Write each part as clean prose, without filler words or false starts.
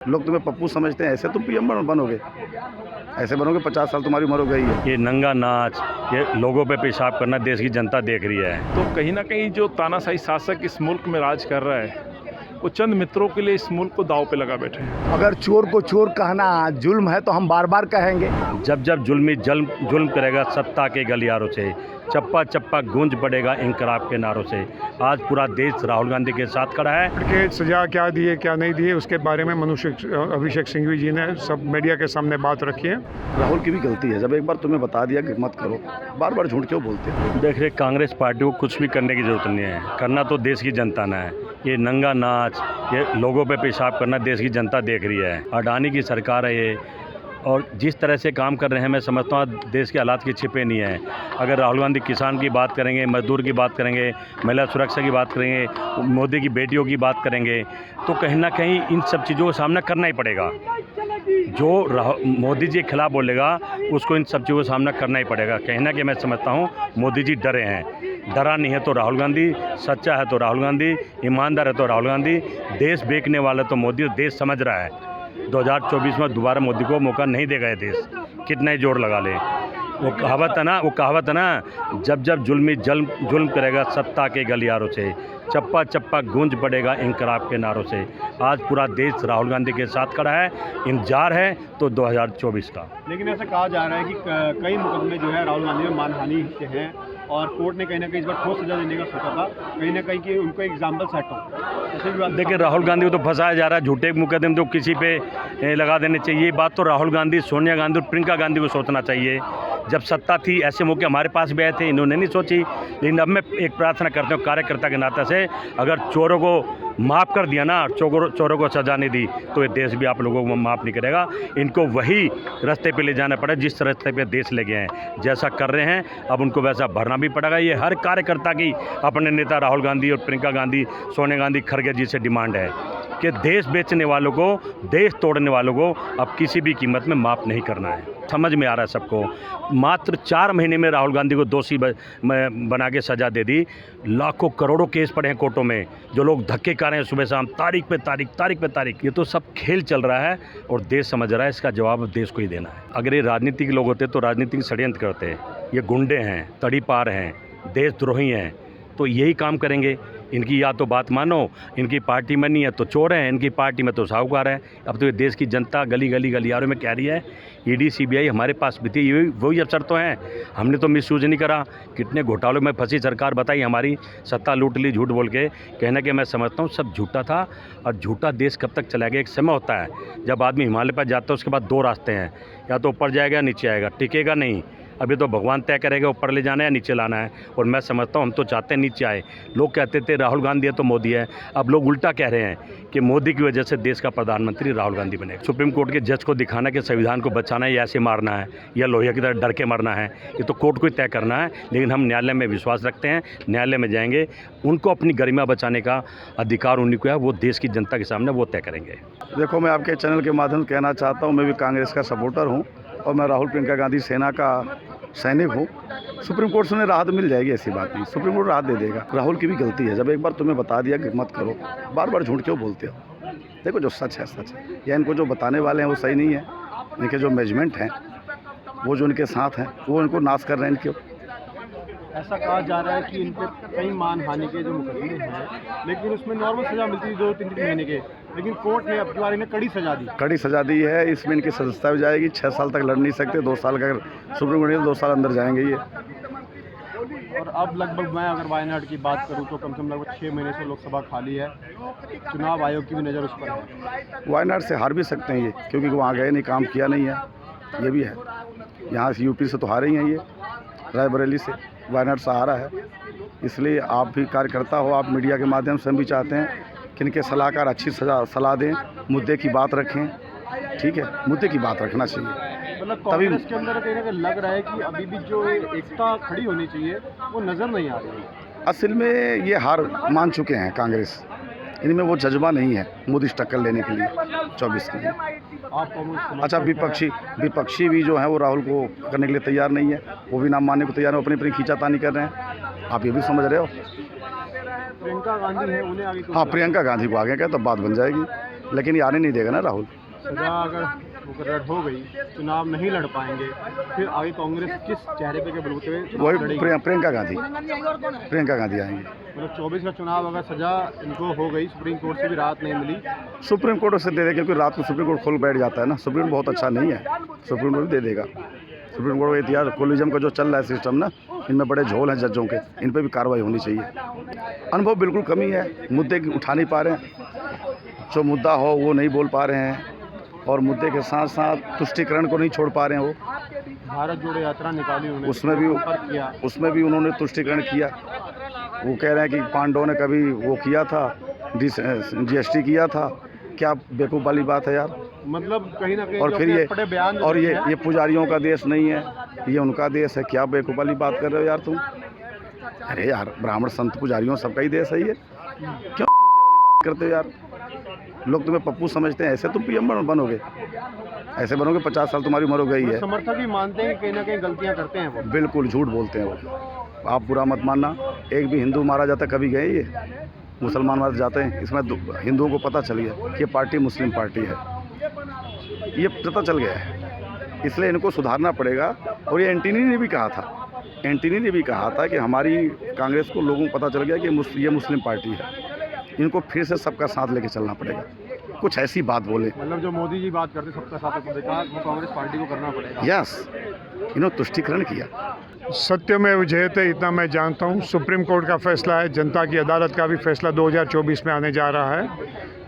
लोग तुम्हें पप्पू समझते हैं, ऐसे तुम पीएम बनोगे? ऐसे बनोगे? 50 साल तुम्हारी उम्र हो गई है। ये नंगा नाच, ये लोगों पे पेशाब करना देश की जनता देख रही है। तो कहीं ना कहीं जो तानाशाही शासक इस मुल्क में राज कर रहा है, वो चंद मित्रों के लिए इस मुल्क को दांव पे लगा बैठे हैं। अगर चोर को चोर कहना जुल्म है तो हम बार बार कहेंगे। जब जब जुल्म करेगा सत्ता के गलियारों से, चप्पा चप्पा गूंज पड़ेगा इंकलाब के नारों से। आज पूरा देश राहुल गांधी के साथ खड़ा है। के सजा क्या दिए क्या नहीं दिए उसके बारे में अभिषेक सिंघवी जी ने सब मीडिया के सामने बात रखी है। राहुल की भी गलती है, जब एक बार तुम्हें बता दिया कि मत करो, बार बार झूठ क्यों बोलते हो? देख रहे कांग्रेस पार्टी को कुछ भी करने की जरूरत नहीं है, करना तो देश की जनता ने है। ये नंगा नाच, ये लोगों पे पेशाब करना देश की जनता देख रही है। अडानी की सरकार है ये, और जिस तरह से काम कर रहे हैं मैं समझता हूँ देश के हालात के छिपे नहीं हैं। अगर राहुल गांधी किसान की बात करेंगे, मजदूर की बात करेंगे, महिला सुरक्षा की बात करेंगे, मोदी की बेटियों की बात करेंगे, तो कहीं ना कहीं इन सब चीज़ों का सामना करना ही पड़ेगा। जो मोदी जी के खिलाफ बोलेगा उसको इन सब चीज़ों का सामना करना ही पड़ेगा। कहीं ना कहीं मैं समझता हूँ मोदी जी डरे हैं। डरा नहीं है तो राहुल गांधी, सच्चा है तो राहुल गांधी, ईमानदार है तो राहुल गांधी, देश बेचने वाला तो मोदी। देश समझ रहा है 2024 में दोबारा मोदी को मौका नहीं देगा ये देश, कितना ही जोर लगा ले। वो कहावत है ना, जब जब जुल्म करेगा सत्ता के गलियारों से, चप्पा चप्पा गूंज पड़ेगा इंकलाब के नारों से। आज पूरा देश राहुल गांधी के साथ खड़ा है। इंतजार है तो 2024 का। लेकिन ऐसा कहा जा रहा है कि कई मुकदमे जो है राहुल गांधी में मानहानि के हैं और कोर्ट ने कहीं ना कहीं इस बार ठोस सजा देने का सोचा था, कहीं ना कहीं कि उनको एग्जाम्पल सेट हो। देखिए राहुल गांधी को तो फंसाया जा रहा है, झूठे मुकदमे तो किसी पे लगा देने चाहिए। ये बात तो राहुल गांधी, सोनिया गांधी और प्रियंका गांधी को सोचना चाहिए। जब सत्ता थी ऐसे मौके हमारे पास भी आए थे, इन्होंने नहीं सोची। लेकिन अब मैं एक प्रार्थना करता हूँ कार्यकर्ता के नाते से, अगर चोरों को माफ़ कर दिया ना, चोरों को सजा नहीं दी, तो ये देश भी आप लोगों को माफ़ नहीं करेगा। इनको वही रास्ते पे ले जाना पड़े जिस रास्ते पे देश ले गए हैं। जैसा कर रहे हैं अब उनको वैसा भरना भी पड़ेगा। ये हर कार्यकर्ता की अपने नेता राहुल गांधी और प्रियंका गांधी, सोनिया गांधी, खड़गे जी से डिमांड है कि देश बेचने वालों को, देश तोड़ने वालों को अब किसी भी कीमत में माफ़ नहीं करना है। समझ में आ रहा है सबको। मात्र 4 महीने में राहुल गांधी को दोषी बना के सज़ा दे दी। लाखों करोड़ों केस पड़े हैं कोर्टों में, जो लोग धक्के खा रहे हैं सुबह शाम, तारीख पे तारीख। ये तो सब खेल चल रहा है और देश समझ रहा है, इसका जवाब देश को ही देना है। अगर ये राजनीतिक लोग होते तो राजनीतिक षड्यंत्र करते। ये गुंडे हैं, तड़ीपार हैं, देशद्रोही हैं, तो यही काम करेंगे। इनकी या तो बात मानो, इनकी पार्टी में नहीं है तो चोर हैं, इनकी पार्टी में तो साहूकार है। अब तो ये देश की जनता गलियारों में कह रही है ईडी सीबीआई हमारे पास भी थी, ये वही अफसर तो हैं, हमने तो मिसयूज नहीं करा। कितने घोटालों में फंसी सरकार बताई हमारी, सत्ता लूट ली झूठ बोल के। कहना कि मैं समझता हूँ सब झूठा था, और झूठा देश कब तक चलेगा। एक समय होता है जब आदमी हिमालय पर जाता है, उसके बाद 2 रास्ते हैं, या तो ऊपर जाएगा या नीचे आएगा, टिकेगा नहीं। अभी तो भगवान तय करेगा ऊपर ले जाना है या नीचे लाना है, और मैं समझता हूँ हम तो चाहते हैं नीचे आए। लोग कहते थे राहुल गांधी है तो मोदी है, अब लोग उल्टा कह रहे हैं कि मोदी की वजह से देश का प्रधानमंत्री राहुल गांधी बने। सुप्रीम कोर्ट के जज को दिखाना कि संविधान को बचाना है या ऐसे मारना है या लोहिया की तरह डर के मरना है, ये तो कोर्ट को ही तय करना है। लेकिन हम न्यायालय में विश्वास रखते हैं, न्यायालय में जाएंगे, उनको अपनी गरिमा बचाने का अधिकार उन्हीं को है, वो देश की जनता के सामने वो तय करेंगे। देखो, मैं आपके चैनल के माध्यम से कहना चाहता हूँ, मैं भी कांग्रेस का सपोर्टर हूँ और मैं राहुल प्रियंका गांधी सेना का सैनिक हूँ। सुप्रीम कोर्ट से उन्हें राहत मिल जाएगी, ऐसी बात नहीं, सुप्रीम कोर्ट राहत दे देगा। राहुल की भी गलती है, जब एक बार तुम्हें बता दिया कि मत करो, बार बार झूठ क्यों बोलते हो? देखो, जो सच है सच है, या इनको जो बताने वाले हैं वो सही नहीं है। इनके जो मैनेजमेंट हैं, वो जो इनके साथ हैं, वो इनको नाश कर रहे हैं इनके। ऐसा कहा जा रहा है कि इन पर कई मानहानि के जो मुकदमे हैं, लेकिन उसमें नॉर्मल सजा मिलती है 2-3 महीने के, लेकिन कोर्ट ने अब की बार इन्हें कड़ी सजा दी है। इसमें इनकी सदस्यता भी जाएगी, 6 साल तक लड़ नहीं सकते, 2 साल का अगर सुप्रीम कोर्ट 2 साल अंदर जाएंगे ये। और अब लगभग मैं अगर वायनाड की बात करूं तो कम से कम लगभग 6 महीने से लोकसभा खाली है। चुनाव आयोग की भी नज़र उस पर है। वायनाड से हार भी सकते हैं ये, क्योंकि वहाँ गए नहीं, काम किया नहीं है, ये भी है। यहाँ से यूपी से तो हारे ही हैं ये, रायबरेली से। वायनाड सहारा है, इसलिए आप भी कार्यकर्ता हो, आप मीडिया के माध्यम से हम भी चाहते हैं कि इनके सलाहकार अच्छी सलाह दें, मुद्दे की बात रखें। ठीक है, मुद्दे की बात रखना चाहिए। मतलब कांग्रेस के अंदर कहीं ना कहीं लग रहा है कि अभी भी जो एकता खड़ी होनी चाहिए वो नज़र नहीं आ रही है। असल में ये हार मान चुके हैं कांग्रेस, इनमें वो जज्बा नहीं है मोदी से टक्कर लेने के लिए 24 के लिए। अच्छा, विपक्षी भी जो है वो राहुल को करने के लिए तैयार नहीं है, वो भी नाम मानने को तैयार है, अपनी खींचातानी कर रहे हैं। आप ये भी समझ रहे हो। प्रियंका गांधी है, उन्हें आगे हाँ, प्रियंका गांधी को आगे कहे तो बात बन जाएगी। लेकिन ये आने नहीं देगा ना राहुल। सजा अगर मुकर्रर हो गई, चुनाव नहीं लड़ पाएंगे, फिर आगे कांग्रेस किस चेहरे पे के बलबूते पे चुनाव वही लड़ेगी? प्रियंका गांधी आएंगी। मतलब 24 का चुनाव अगर सजा इनको हो गई, सुप्रीम कोर्ट से भी राहत नहीं मिली, सुप्रीम कोर्ट उसे दे देगा, क्योंकि रात को सुप्रीम कोर्ट खोल बैठ जाता है ना। सुप्रीम कोर्ट बहुत अच्छा नहीं है, सुप्रीम कोर्ट दे देगा। सुप्रीम कोर्ट का इतिहास कोलिज्म का जो चल रहा है सिस्टम ना, इनमें बड़े झोल हैं जजों के, इन पर भी कार्रवाई होनी चाहिए। अनुभव बिल्कुल कमी है, मुद्दे उठा नहीं पा रहे हैं, जो मुद्दा हो वो नहीं बोल पा रहे हैं, और मुद्दे के साथ साथ तुष्टिकरण को नहीं छोड़ पा रहे हैं। वो भारत जोड़ो यात्रा निकाली उन्होंने, उसमें भी उन्होंने तुष्टिकरण किया। वो कह रहे हैं कि पांडवों ने कभी वो किया था, GST किया था। क्या बेवकूफ़ वाली बात है यार। मतलब कहीं ना कहीं और फिर बयान ये पुजारियों का देश नहीं है, ये उनका देश है। क्या बेवकूफ़ वाली बात कर रहे हो यार तुम। अरे यार, ब्राह्मण संत पुजारियों सबका ही देश है ये, क्यों वाली बात करते हो यार। लोग तुम्हें पप्पू समझते हैं, ऐसे तुम PM बनोगे, ऐसे बनोगे 50 साल तुम्हारी उम्र हो गई है। समर्थक भी मानते हैं कि कहीं ना कहीं गलतियां करते हैं वो। बिल्कुल झूठ बोलते हैं वो। आप बुरा मत मानना, एक भी हिंदू मारा जाता कभी गए ये, मुसलमान मारे जाते हैं। इसमें हिंदुओं को पता चल गया कि ये पार्टी मुस्लिम पार्टी है, ये पता चल गया है। इसलिए इनको सुधारना पड़ेगा। और ये एंटनी ने भी कहा था, कि हमारी कांग्रेस को लोगों को पता चल गया कि ये मुस्लिम पार्टी है, इनको फिर से सबका साथ लेके चलना पड़ेगा। कुछ ऐसी बात बोले, मतलब जो मोदी जी बात करते सबका साथ देखा, वो कांग्रेस पार्टी को करना पड़ेगा। यस, इन्होंने तुष्टिकरण किया। सत्यमेव जयते, इतना मैं जानता हूँ। सुप्रीम कोर्ट का फैसला है, जनता की अदालत का भी फैसला 2024 में आने जा रहा है।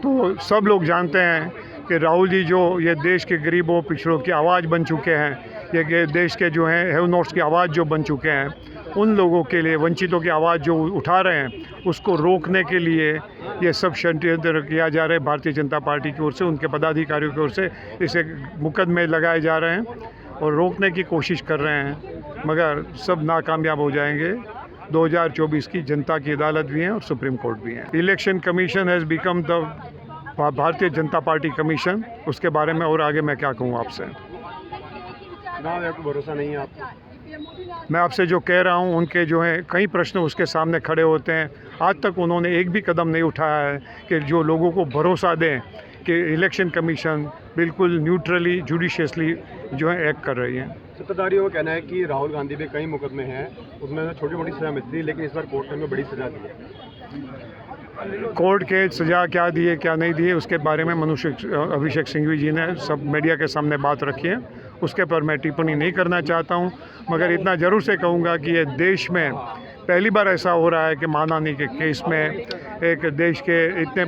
तो सब लोग जानते हैं कि राहुल जी जो ये देश के गरीबों पिछड़ों की आवाज़ बन चुके हैं, ये देश के जो हैं हैव नॉट्स की आवाज़ जो बन चुके हैं, उन लोगों के लिए, वंचितों की आवाज़ जो उठा रहे हैं, उसको रोकने के लिए ये सब षड्यंत्र किया जा रहा है भारतीय जनता पार्टी की ओर से, उनके पदाधिकारियों की ओर से। इसे मुकदमे लगाए जा रहे हैं और रोकने की कोशिश कर रहे हैं, मगर सब नाकामयाब हो जाएंगे। 2024 की जनता की अदालत भी है और सुप्रीम कोर्ट भी है। Election commission has become the Bharatiya Janata party commission. उसके बारे में और आगे मैं क्या कहूँ आपसे। आपको भरोसा नहीं है आपको? मैं आपसे जो कह रहा हूँ, उनके जो हैं कई प्रश्न उसके सामने खड़े होते हैं। आज तक उन्होंने एक भी कदम नहीं उठाया है कि जो लोगों को भरोसा दें कि इलेक्शन कमीशन बिल्कुल न्यूट्रली, जुडिशियसली जो है एक्ट कर रही है। सत्ताधारियों का कहना है कि राहुल गांधी पे कई मुकदमे हैं, उसमें छोटी मोटी सजा मिलती थी, लेकिन इस बार कोर्ट ने उनको बड़ी सजा दी है। कोर्ट के सज़ा क्या दिए क्या नहीं दिए, उसके बारे में अभिषेक सिंघवी जी ने सब मीडिया के सामने बात रखी है, उसके पर मैं टिप्पणी नहीं करना चाहता हूं। मगर इतना ज़रूर से कहूँगा कि ये देश में पहली बार ऐसा हो रहा है कि मानहानि के केस में एक देश के इतने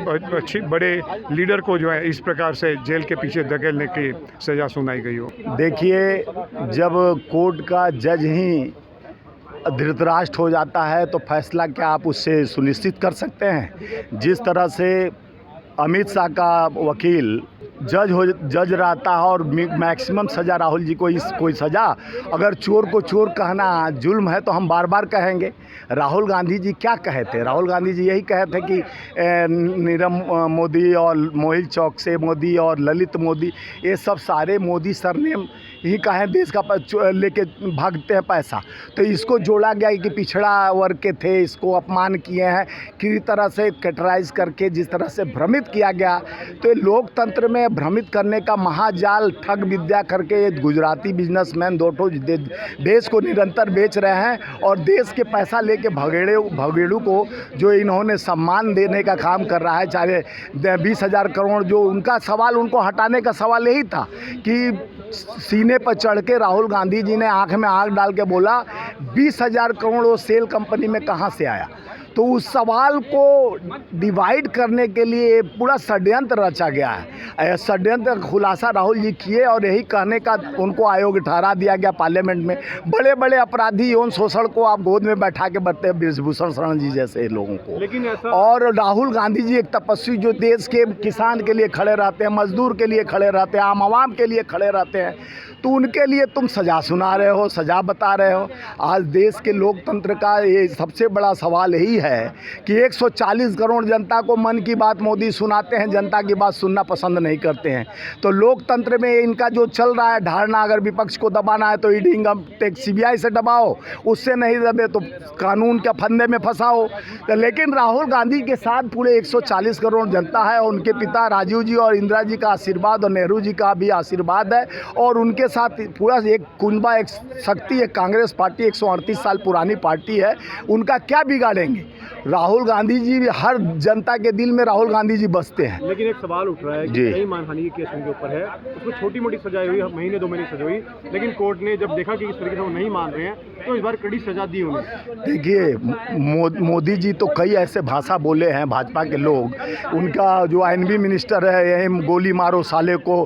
बड़े लीडर को जो है इस प्रकार से जेल के पीछे धकेलने की सज़ा सुनाई गई हो। देखिए, जब कोर्ट का जज ही धृतराष्ट्र हो जाता है तो फैसला क्या आप उससे सुनिश्चित कर सकते हैं? जिस तरह से अमित शाह का वकील जज रहता है और मैक्सिमम सज़ा राहुल जी को कोई सज़ा, अगर चोर को चोर कहना जुल्म है तो हम बार बार कहेंगे। राहुल गांधी जी क्या कहे थे? राहुल गांधी जी यही कहे थे कि नीरव मोदी और मोहित चौक से मोदी और ललित मोदी, ये सब सारे मोदी सरनेम ही कहें, देश का लेके भागते हैं पैसा। तो इसको जोड़ा गया कि पिछड़ा वर्ग के थे, इसको अपमान किए हैं, किसी तरह से कैटेगराइज करके जिस तरह से भ्रमित किया गया। तो लोकतंत्र में भ्रमित करने का महाजाल ठग विद्या करके ये गुजराती बिजनेसमैन दो देश को निरंतर बेच रहे हैं, और देश के पैसा लेके भगेड़ू को जो इन्होंने सम्मान देने का काम कर रहा है, चाहे 20,000 करोड़ जो उनका सवाल, उनको हटाने का सवाल यही था कि सीने पर चढ़ के राहुल गांधी जी ने आंख में आंख डाल के बोला 20,000 करोड़ वो सेल कंपनी में कहाँ से आया। तो उस सवाल को डिवाइड करने के लिए पूरा षड्यंत्र रचा गया है। षड्यंत्र का खुलासा राहुल जी किए और यही कहने का उनको आयोग ठहरा दिया गया पार्लियामेंट में। बड़े बड़े अपराधी यौन शोषण को आप गोद में बैठा के बढ़ते हैं, बृजभूषण शरण जी जैसे लोगों को। लेकिन ऐसा और राहुल गांधी जी एक तपस्वी जो देश के किसान के लिए खड़े रहते हैं, मजदूर के लिए खड़े रहते हैं, आम आवाम के लिए खड़े रहते हैं। तो उनके लिए तुम सज़ा सुना रहे हो, सज़ा बता रहे हो। आज देश के लोकतंत्र का ये सबसे बड़ा सवाल यही है कि 140 करोड़ जनता को मन की बात मोदी सुनाते हैं, जनता की बात सुनना पसंद नहीं करते हैं। तो लोकतंत्र में इनका जो चल रहा है धारणा, अगर विपक्ष को दबाना है तो ईडी इनकम टैक्स CBI से दबाओ, उससे नहीं दबे तो कानून के फंदे में फंसाओ। तो लेकिन राहुल गांधी के साथ पूरे 140 करोड़ जनता है, उनके पिता राजीव जी और इंदिरा जी का आशीर्वाद और नेहरू जी का भी आशीर्वाद है, और उनके साथ पूरा एक कुनबा, एक शक्ति है। कांग्रेस पार्टी 138 साल पुरानी पार्टी है, उनका क्या बिगाड़ेंगे? राहुल गांधी जी भी, हर जनता के दिल में राहुल गांधी जी बसते हैं। लेकिन एक सवाल उठ रहा है कि कई मानहानि के केस उनके ऊपर है, उसमें छोटी मोटी सजा हुई, महीने 2 महीने सजा हुई, लेकिन कोर्ट ने जब देखा कि इस तरीके से वो नहीं मान रहे हैं तो इस बार कड़ी सजा दी उन्हें। देखिए, मोदी जी तो कई ऐसे भाषा बोले हैं भाजपा के लोग, उनका जो INB मिनिस्टर है, यही गोली मारो साले को,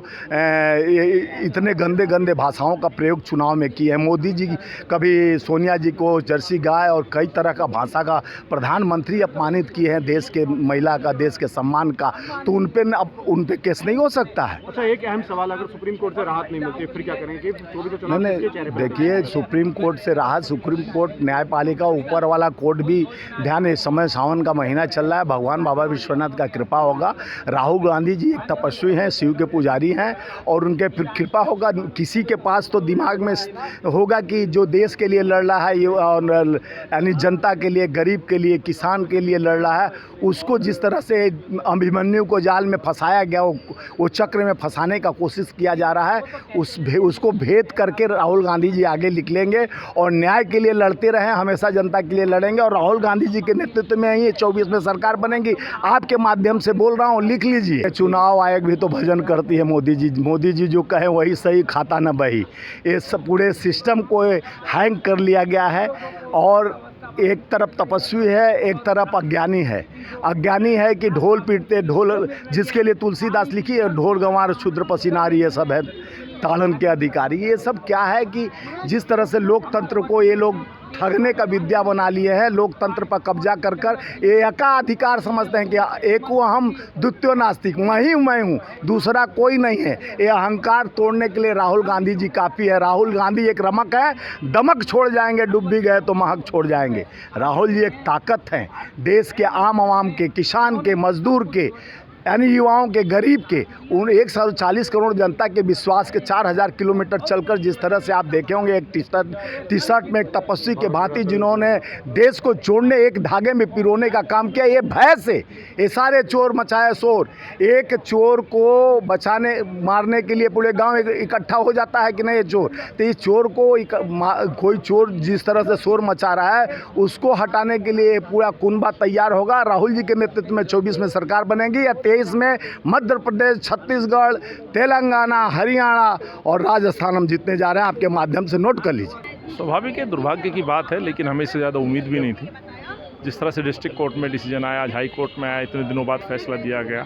इतने गंदे गंदे भाषाओं का प्रयोग चुनाव में किए हैं। मोदी जी कभी सोनिया जी को जर्सी गाय और कई तरह का भाषा का प्रधानमंत्री अपमानित किए हैं, देश के महिला का, देश के सम्मान का, तो उन पे केस नहीं हो सकता है। अच्छा, एक अहम सवाल, अगर सुप्रीम कोर्ट से राहत नहीं मिलती फिर क्या करेंगे? देखिए, सुप्रीम कोर्ट से राहत, सुप्रीम कोर्ट न्यायपालिका, ऊपर वाला कोर्ट भी ध्यान, इस समय सावन का महीना चल रहा है, भगवान बाबा विश्वनाथ का कृपा होगा। राहुल गांधी जी एक तपस्वी हैं, शिव के पुजारी हैं, और उनके फिर कृपा होगा। किसी के पास तो दिमाग में होगा कि जो देश के लिए लड़ रहा है, यानी जनता के लिए, गरीब के लिए, किसान के लिए लड़ रहा है, उसको जिस तरह से अभिमन्यु को जाल में फंसाया गया, वो चक्र में फंसाने का कोशिश किया जा रहा है, उसको भेद करके राहुल गांधी जी आगे निकलेंगे और न्याय के लिए लड़ते रहे, हमेशा जनता के लिए लड़ेंगे, और राहुल गांधी जी के नेतृत्व में ही 24 में सरकार बनेगी। आपके माध्यम से बोल रहा हूँ, लिख लीजिए। चुनाव आयोग भी तो भजन करती है मोदी जी जो कहें वही सही, खाता न बही। ये सब पूरे सिस्टम को हैंग कर लिया गया है, और एक तरफ तपस्वी है, एक तरफ अज्ञानी है। अज्ञानी है कि ढोल पीटते, ढोल जिसके लिए तुलसीदास लिखी है, ढोल गंवार शूद्र पसीनारी, ये सब है ताड़न के अधिकारी। ये सब क्या है कि जिस तरह से लोकतंत्र को ये लोग ठगने का विद्या बना लिए हैं, लोकतंत्र पर कब्जा कर कर ये एकाधिकार समझते हैं कि एक वो हम द्वितीय नास्तिक, मैं हूँ, दूसरा कोई नहीं है। ये अहंकार तोड़ने के लिए राहुल गांधी जी काफ़ी है। राहुल गांधी एक रमक है, दमक छोड़ जाएंगे, डूब भी गए तो महक छोड़ जाएंगे। राहुल जी एक ताकत हैं, देश के आम आवाम के, किसान के, मजदूर के, यानी युवाओं के, गरीब के, उन 140 करोड़ जनता के विश्वास के 4000 किलोमीटर चलकर जिस तरह से आप देखे होंगे, एक टी शर्ट में एक तपस्वी के भांति जिन्होंने देश को जोड़ने, एक धागे में पिरोने का काम किया। ये भय से ये सारे चोर मचाए शोर। एक चोर को बचाने, मारने के लिए पूरे गांव इकट्ठा हो जाता है कि नहीं ये चोर, तो इस चोर को कोई चोर जिस तरह से शोर मचा रहा है, उसको हटाने के लिए पूरा कुनबा तैयार होगा। राहुल जी के नेतृत्व में 24 में सरकार बनेगी, या 23 में मध्य प्रदेश, छत्तीसगढ़, तेलंगाना, हरियाणा और राजस्थान हम जीतने जा रहे हैं। आपके माध्यम से नोट कर लीजिए। स्वाभाविक है, दुर्भाग्य की बात है, लेकिन हमें इससे ज़्यादा उम्मीद भी नहीं थी। जिस तरह से डिस्ट्रिक्ट कोर्ट में डिसीजन आया, आज हाई कोर्ट में आया, इतने दिनों बाद फैसला दिया गया।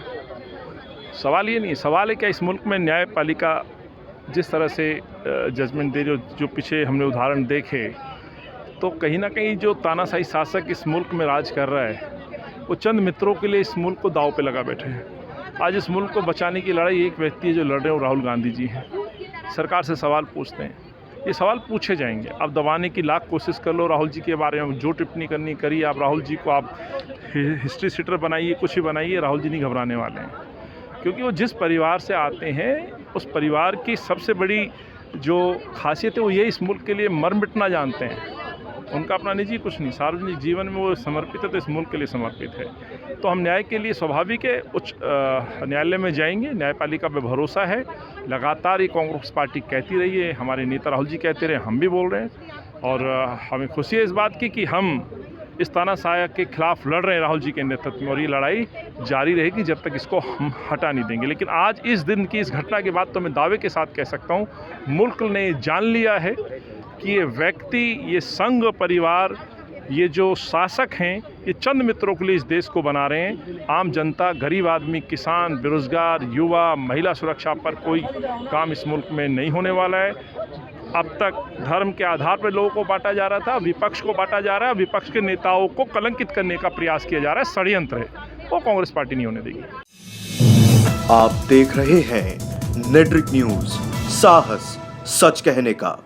सवाल ये नहीं, सवाल है क्या इस मुल्क में न्यायपालिका जिस तरह से जजमेंट दे रही हो, जो पीछे हमने उदाहरण देखे, तो कहीं ना कहीं जो तानाशाही शासक इस मुल्क में राज कर रहा है, वो चंद मित्रों के लिए इस मुल्क को दांव पे लगा बैठे हैं। आज इस मुल्क को बचाने की लड़ाई एक व्यक्ति है जो लड़ रहे हैं, वो राहुल गांधी जी हैं। सरकार से सवाल पूछते हैं, ये सवाल पूछे जाएंगे। आप दबाने की लाख कोशिश कर लो, राहुल जी के बारे में जो टिप्पणी करनी करिए, आप राहुल जी को आप हिस्ट्री सीटर बनाइए, कुछ भी बनाइए, राहुल जी नहीं घबराने वाले हैं। क्योंकि वो जिस परिवार से आते हैं, उस परिवार की सबसे बड़ी जो खासियत है वो ये इस मुल्क के लिए मर मिटना जानते हैं। उनका अपना निजी कुछ नहीं, सार्वजनिक जीवन में वो समर्पित है, तो इस मुल्क के लिए समर्पित है। तो हम न्याय के लिए स्वाभाविक है उच्च न्यायालय में जाएंगे, न्यायपालिका पे भरोसा है। लगातार ये कांग्रेस पार्टी कहती रही है, हमारे नेता राहुल जी कहते रहे, हम भी बोल रहे हैं, और हमें खुशी है इस बात की कि हम इस तानाशाह के खिलाफ लड़ रहे हैं राहुल जी के नेतृत्व में, और ये लड़ाई जारी रहेगी जब तक इसको हम हटा नहीं देंगे। लेकिन आज इस दिन की इस घटना के बाद तो मैं दावे के साथ कह सकता हूँ, मुल्क ने जान लिया है कि ये व्यक्ति, ये संघ परिवार, ये जो शासक हैं, ये चंद मित्रों के लिए इस देश को बना रहे हैं। आम जनता, गरीब आदमी, किसान, बेरोजगार, युवा, महिला सुरक्षा पर कोई काम इस मुल्क में नहीं होने वाला है। अब तक धर्म के आधार पर लोगों को बांटा जा रहा था, विपक्ष को बांटा जा रहा है, विपक्ष के नेताओं को कलंकित करने का प्रयास किया जा रहा है, षड्यंत्र है, वो कांग्रेस पार्टी नहीं होने देगी। आप देख रहे हैं नेट्रिक न्यूज, साहस सच कहने का।